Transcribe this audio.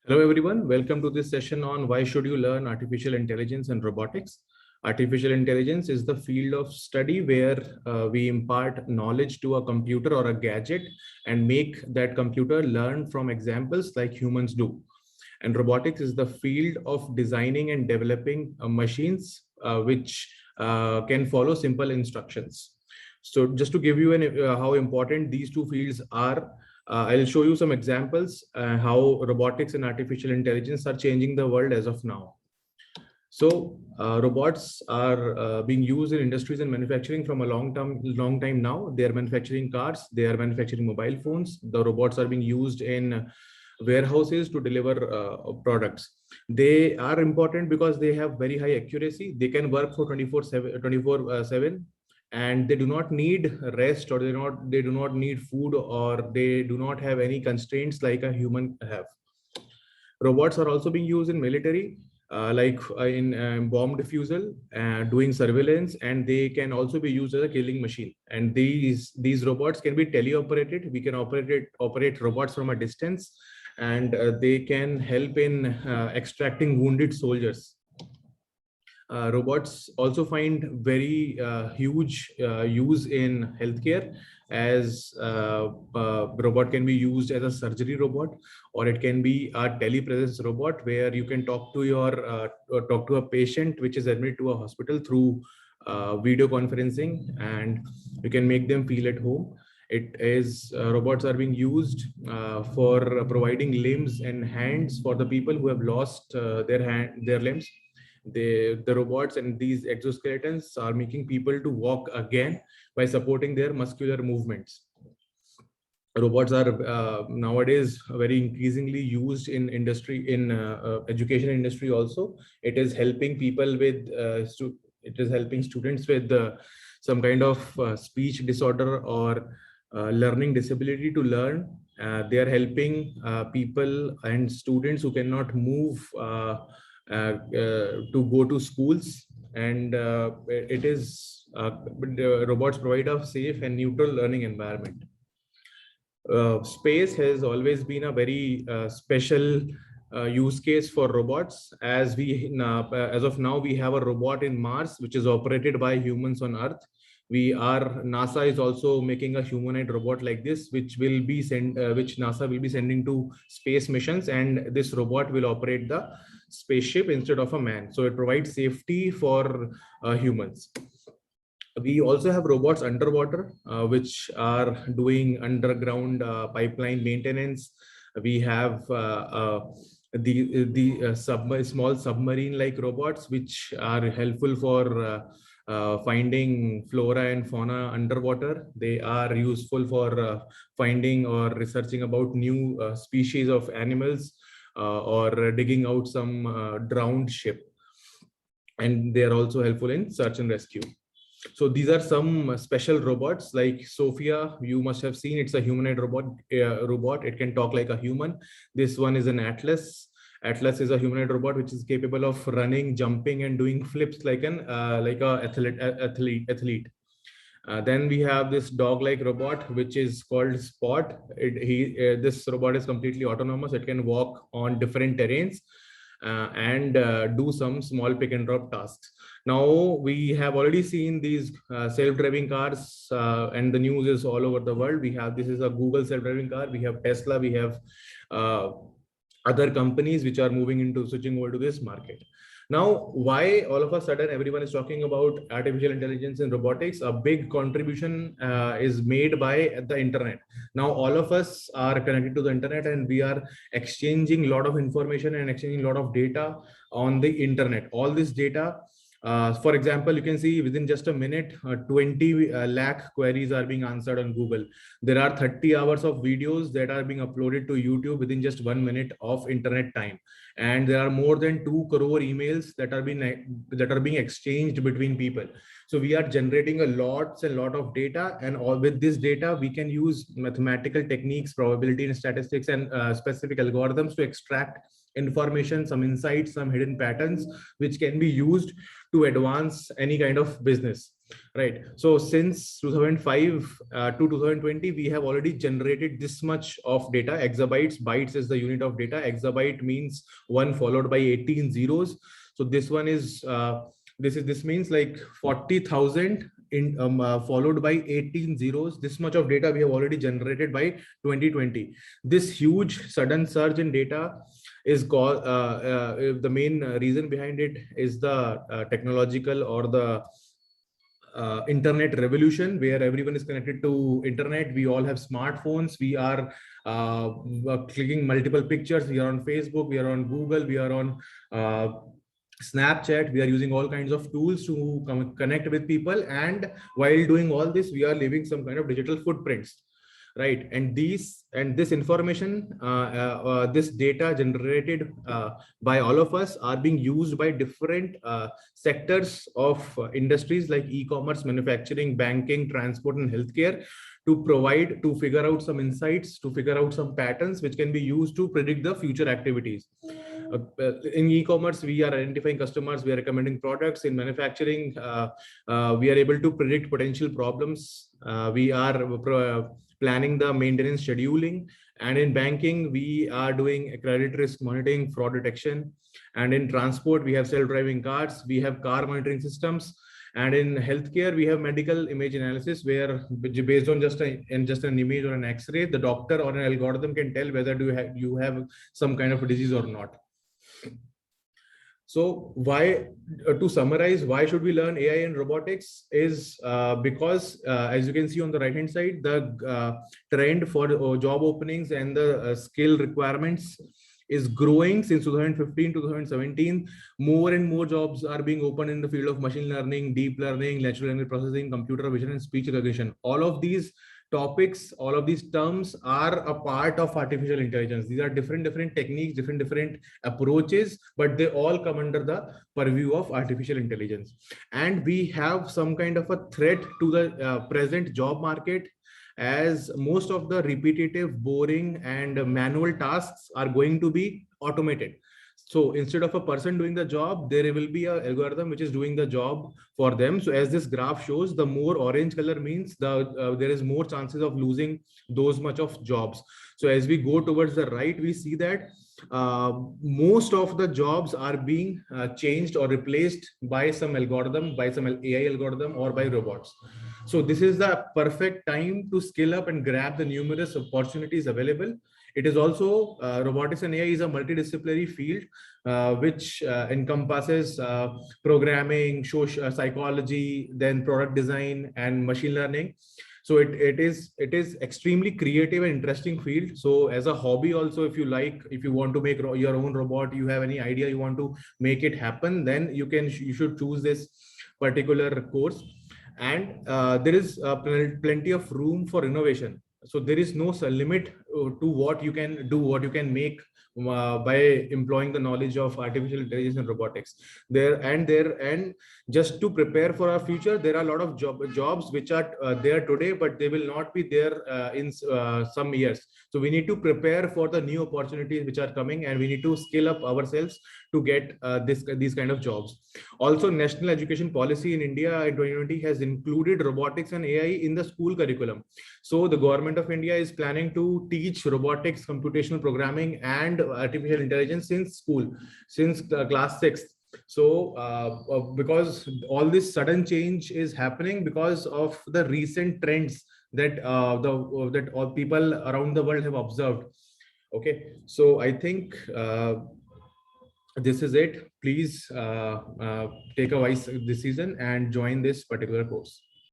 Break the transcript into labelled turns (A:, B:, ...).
A: Hello everyone, welcome to this session on why should you learn artificial intelligence and robotics. Artificial intelligence is the field of study where we impart knowledge to a computer or a gadget and make that computer learn from examples like humans do. And robotics is the field of designing and developing machines which can follow simple instructions. So just to give you how important these two fields are, I'll show you some examples how robotics and artificial intelligence are changing the world as of now. So robots are being used in industries and manufacturing from a long time now. They are manufacturing cars, they are manufacturing mobile phones. The robots are being used in warehouses to deliver products. They are important because they have very high accuracy. They can work for 24/7, and they do not need rest, or they do not need food, or they do not have any constraints like a human have. Robots are also being used in military, like in bomb defusal, doing surveillance, and they can also be used as a killing machine. And these robots can be teleoperated. We can operate robots from a distance, and they can help in extracting wounded soldiers. Robots also find very huge use in healthcare, as robot can be used as a surgery robot, or it can be a telepresence robot where you can talk to a patient which is admitted to a hospital through video conferencing, and you can make them feel at home. Robots are being used for providing limbs and hands for the people who have lost their limbs. The robots and these exoskeletons are making people to walk again by supporting their muscular movements. Robots are nowadays very increasingly used in education industry also. It is helping people with it is helping students with some kind of speech disorder or learning disability to learn. They are helping people and students who cannot move to go to schools, and robots provide a safe and neutral learning environment. Space has always been a very special use case for robots. As of now, we have a robot in Mars which is operated by humans on Earth. NASA is also making a humanoid robot like this, which NASA will be sending to space missions, and this robot will operate the spaceship instead of a man. So it provides safety for humans. We also have robots underwater, which are doing underground pipeline maintenance. We have small submarine-like robots, which are helpful for finding flora and fauna underwater. They are useful for finding or researching about new species of animals, or digging out some drowned ship. And they are also helpful in search and rescue. So these are some special robots like Sophia. You must have seen, it's a humanoid robot. It can talk like a human. This one is an Atlas. Atlas is a humanoid robot which is capable of running, jumping, and doing flips like an athlete. Then we have this dog-like robot which is called Spot. This robot is completely autonomous. It can walk on different terrains and do some small pick and drop tasks. Now we have already seen these self-driving cars, and the news is all over the world. This is a Google self-driving car. We have Tesla. We have other companies which are switching over to this market. Now, why all of a sudden everyone is talking about artificial intelligence and robotics? A big contribution is made by the internet. Now, all of us are connected to the internet, and we are exchanging a lot of information and exchanging a lot of data on the internet. All this data, for example, you can see within just a minute, 20 lakh queries are being answered on Google. There are 30 hours of videos that are being uploaded to YouTube within just 1 minute of internet time. And there are more than 2 crore emails that are being exchanged between people. So we are generating a lot of data, and with this data, we can use mathematical techniques, probability and statistics, and specific algorithms to extract information, some insights, some hidden patterns, which can be used to advance any kind of business. Right. So since 2005 to 2020, we have already generated this much of data, exabytes. Bytes is the unit of data. Exabyte means 1 followed by 18 zeros. So this one is this means like 40,000 in followed by 18 zeros. This much of data we have already generated by 2020. This huge sudden surge in data is called the main reason behind it is the technological or the internet revolution, where everyone is connected to internet. We all have smartphones. We are clicking multiple pictures. We are on Facebook, we are on Google, we are on Snapchat. We are using all kinds of tools to connect with people, and while doing all this, we are leaving some kind of digital footprints, right? And this information, this data generated by all of us are being used by different sectors of industries like e-commerce, manufacturing, banking, transport, and healthcare, to figure out some insights, to figure out some patterns which can be used to predict the future activities. In e-commerce, we are identifying customers, we are recommending products. In manufacturing, we are able to predict potential problems. We are planning the maintenance scheduling. And in banking, we are doing credit risk monitoring, fraud detection. And in transport, we have self-driving cars, we have car monitoring systems. And in healthcare, we have medical image analysis, where based on just an image or an X-ray, the doctor or an algorithm can tell whether you have some kind of a disease or not. So why, to summarize, why should we learn AI and robotics is because as you can see on the right hand side, the trend for job openings and the skill requirements is growing since 2015 to 2017. More and more jobs are being opened in the field of machine learning, deep learning, natural language processing, computer vision, and speech recognition. All of these topics, all of these terms are a part of artificial intelligence. These are different techniques, different approaches, but they all come under the purview of artificial intelligence. And we have some kind of a threat to the present job market, as most of the repetitive, boring, and manual tasks are going to be automated. So instead of a person doing the job, there will be an algorithm which is doing the job for them. So as this graph shows, the more orange color means there is more chances of losing those much of jobs. So as we go towards the right, we see that most of the jobs are being changed or replaced by some algorithm, by some AI algorithm, or by robots. So this is the perfect time to skill up and grab the numerous opportunities available. It is also robotics and AI is a multidisciplinary field which encompasses programming, social psychology, then product design, and machine learning. So it is extremely creative and interesting field. So as a hobby also, if you want to make your own robot, you have any idea, you want to make it happen, then you should choose this particular course. And there is plenty of room for innovation. So there is no limit to what you can do, what you can make by employing the knowledge of artificial intelligence and robotics. And just to prepare for our future, there are a lot of jobs which are there today, but they will not be there in some years. So we need to prepare for the new opportunities which are coming, and we need to skill up ourselves to get these kind of jobs. Also, national education policy in India in 2020 has included robotics and AI in the school curriculum. So the government of India is planning to teach robotics, computational programming, and artificial intelligence since school, since class 6th. So because all this sudden change is happening because of the recent trends that that all people around the world have observed. Okay, so I think this is it. Please take a wise decision and join this particular course.